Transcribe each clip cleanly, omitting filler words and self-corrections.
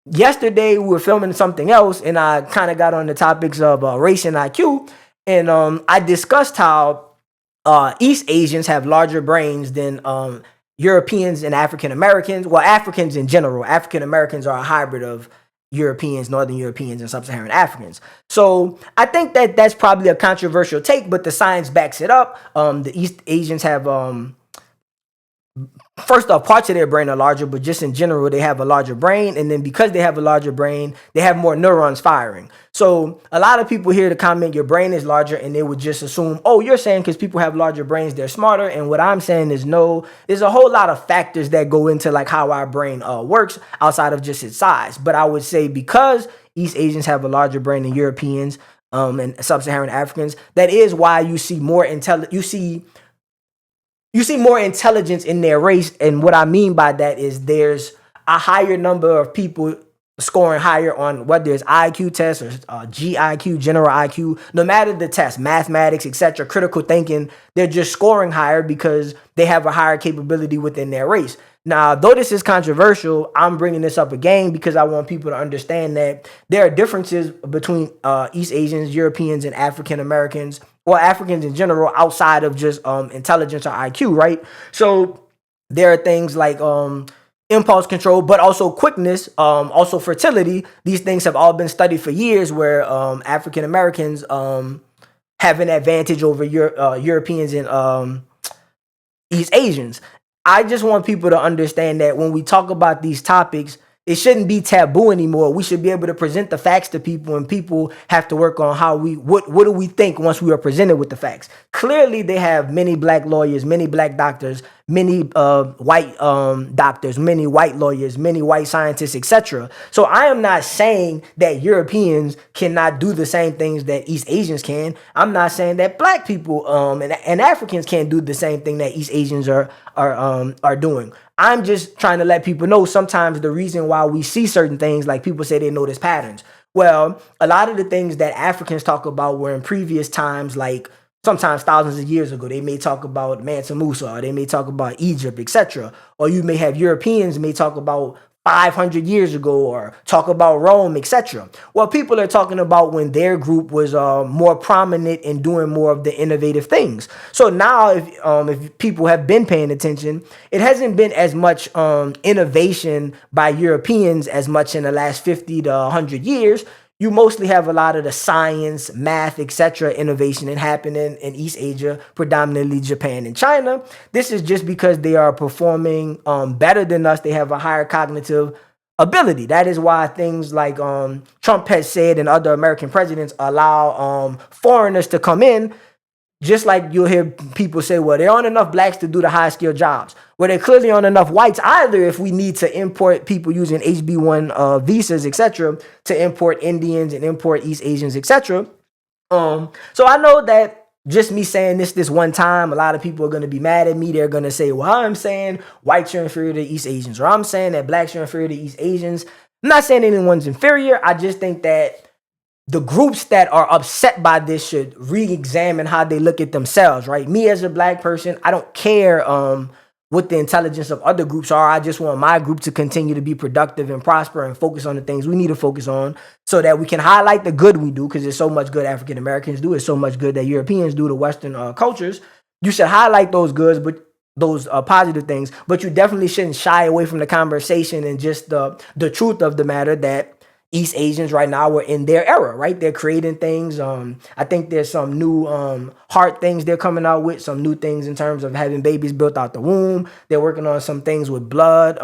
yesterday we were filming something else, and I kind of got on the topics of race and IQ, and I discussed how East Asians have larger brains than Europeans and African Americans. Well, Africans in general. African Americans are a hybrid of Europeans, Northern Europeans, and Sub-Saharan Africans. So I think that that's probably a controversial take, but the science backs it up. The East Asians have first off, parts of their brain are larger, but just in general, they have a larger brain. And then because they have a larger brain, they have more neurons firing. So a lot of people hear the comment, your brain is larger, and they would just assume, oh, you're saying because people have larger brains, they're smarter. And what I'm saying is no, there's a whole lot of factors that go into like how our brain works outside of just its size. But I would say because East Asians have a larger brain than Europeans and Sub-Saharan Africans, that is why you see more you see more intelligence in their race. And what I mean by that is there's a higher number of people scoring higher on whether it's IQ tests or GIQ, general IQ, no matter the test, mathematics, etc., critical thinking, they're just scoring higher because they have a higher capability within their race. Now, though this is controversial, I'm bringing this up again because I want people to understand that there are differences between East Asians, Europeans, and African Americans, or Africans in general, outside of just intelligence or IQ, right? So there are things like impulse control, but also quickness, also fertility. These things have all been studied for years where African Americans have an advantage over Europeans and East Asians. I just want people to understand that when we talk about these topics, it shouldn't be taboo anymore. We should be able to present the facts to people, and people have to work on how what do we think once we are presented with the facts. Clearly, they have many black lawyers, many black doctors, many white doctors, many white lawyers, many white scientists, etc. So I am not saying that Europeans cannot do the same things that East Asians can. I'm not saying that black people and Africans can't do the same thing that East Asians are doing. I'm just trying to let people know sometimes the reason why we see certain things, like people say they notice patterns. Well, a lot of the things that Africans talk about were in previous times, like sometimes thousands of years ago. They may talk about Mansa Musa, or they may talk about Egypt, etc. Or you may have Europeans may talk about 500 years ago, or talk about Rome, etc. Well, people are talking about when their group was more prominent in doing more of the innovative things. So now, if people have been paying attention, it hasn't been as much innovation by Europeans as much in the last 50 to 100 years. You mostly have a lot of the science, math, etc. innovation and happening in East Asia, predominantly Japan and China. This is just because they are performing better than us. They have a higher cognitive ability. That is why things like Trump has said and other American presidents allow foreigners to come in. Just like you'll hear people say, well, there aren't enough blacks to do the high skill jobs. Well, there clearly aren't enough whites either if we need to import people using HB1 visas, etc., to import Indians and import East Asians, etc. So I know that just me saying this one time, a lot of people are going to be mad at me. They're going to say, well, I'm saying whites are inferior to East Asians, or I'm saying that blacks are inferior to East Asians. I'm not saying anyone's inferior. I just think that the groups that are upset by this should re-examine how they look at themselves, right? Me as a black person, I don't care what the intelligence of other groups are. I just want my group to continue to be productive and prosper and focus on the things we need to focus on so that we can highlight the good we do, because there's so much good African Americans do. There's so much good that Europeans do to Western cultures. You should highlight those goods, but those positive things, but you definitely shouldn't shy away from the conversation and just the truth of the matter that East Asians right now are in their era, right? They're creating things. I think there's some new heart things they're coming out with, some new things in terms of having babies built out the womb. They're working on some things with blood,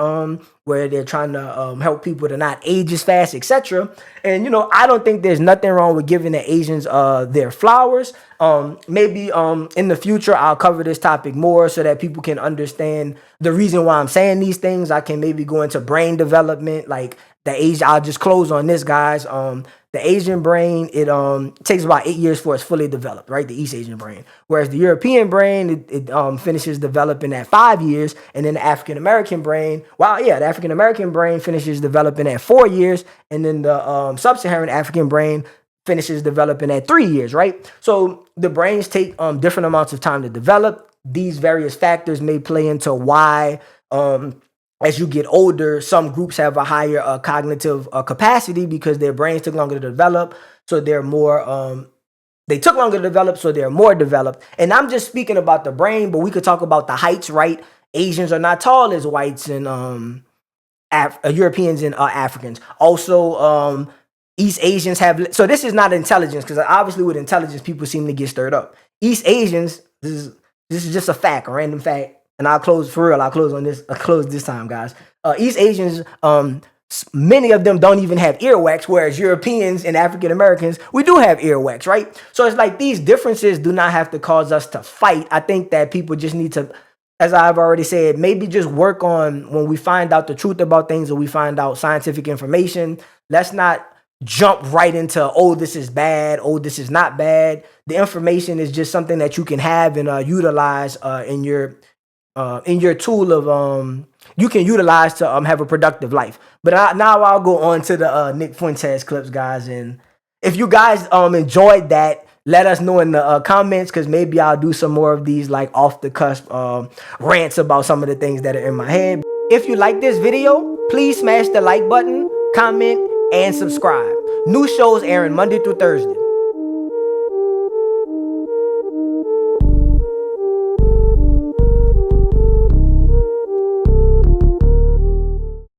where they're trying to help people to not age as fast, etc. And, I don't think there's nothing wrong with giving the Asians their flowers. Maybe in the future, I'll cover this topic more so that people can understand the reason why I'm saying these things. I can maybe go into brain development, like I'll just close on this, guys. The Asian brain, it takes about 8 years for it's fully developed, right? The East Asian brain. Whereas the European brain, it finishes developing at 5 years. And then the African American brain, the African American brain finishes developing at 4 years. And then the Sub-Saharan African brain finishes developing at 3 years, right? So the brains take different amounts of time to develop. These various factors may play into why as you get older, some groups have a higher cognitive capacity because their brains took longer to develop, so they're more they took longer to develop, so they're more developed. And I'm just speaking about the brain, but we could talk about the heights, right? Asians are not tall as whites and Europeans and Africans. Also, East Asians have. So this is not intelligence, because obviously with intelligence, people seem to get stirred up. East Asians, this is just a fact, a random fact, and I'll close for real. I'll close on this. I'll close this time, guys. East Asians, many of them don't even have earwax, whereas Europeans and African Americans, we do have earwax, right? So it's like these differences do not have to cause us to fight. I think that people just need to, as I've already said, maybe just work on when we find out the truth about things or we find out scientific information. Let's not jump right into, oh, this is bad, oh, this is not bad. The information is just something that you can have and utilize in your tool of you can utilize to have a productive life. But now I'll go on to the Nick Fuentes clips, guys. And if you guys enjoyed that, let us know in the comments, because maybe I'll do some more of these like off the cusp rants about some of the things that are in my head. If you like this video, please smash the like button, comment, and subscribe. New shows airing Monday through Thursday.